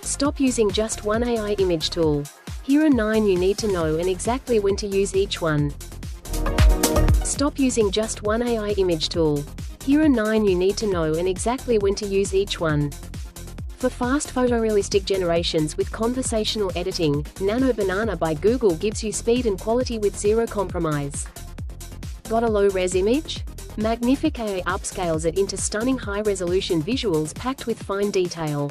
Stop using just one AI image tool. Here are 9 you need to know and exactly when to use each one. Stop using just one AI image tool. Here are 9 you need to know and exactly when to use each one. For fast photorealistic generations with conversational editing, Nano Banana by Google gives you speed and quality with zero compromise. Got a low-res image? Magnific AI upscales it into stunning high-resolution visuals packed with fine detail.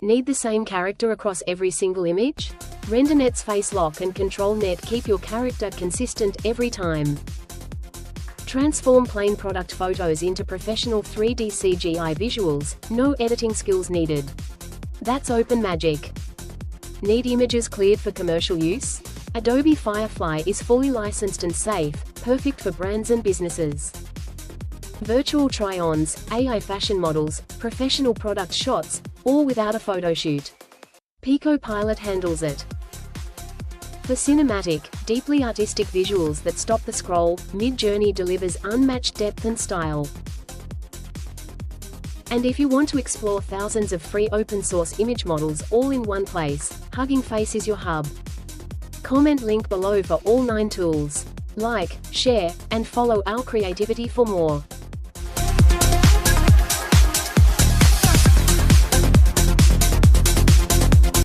Need the same character across every single image? RenderNet's Face Lock and Control Net keep your character consistent every time. Transform plain product photos into professional 3D CGI visuals, no editing skills needed. That's open magic. Need images cleared for commercial use? Adobe Firefly is fully licensed and safe, perfect for brands and businesses. Virtual try-ons, AI fashion models, professional product shots, all without a photo shoot. Pico Pilot handles it. For cinematic, deeply artistic visuals that stop the scroll, Midjourney delivers unmatched depth and style. And if you want to explore thousands of free open-source image models all in one place, Hugging Face is your hub. Comment link below for all 9 tools. Like, share, and follow AoCreativity for more.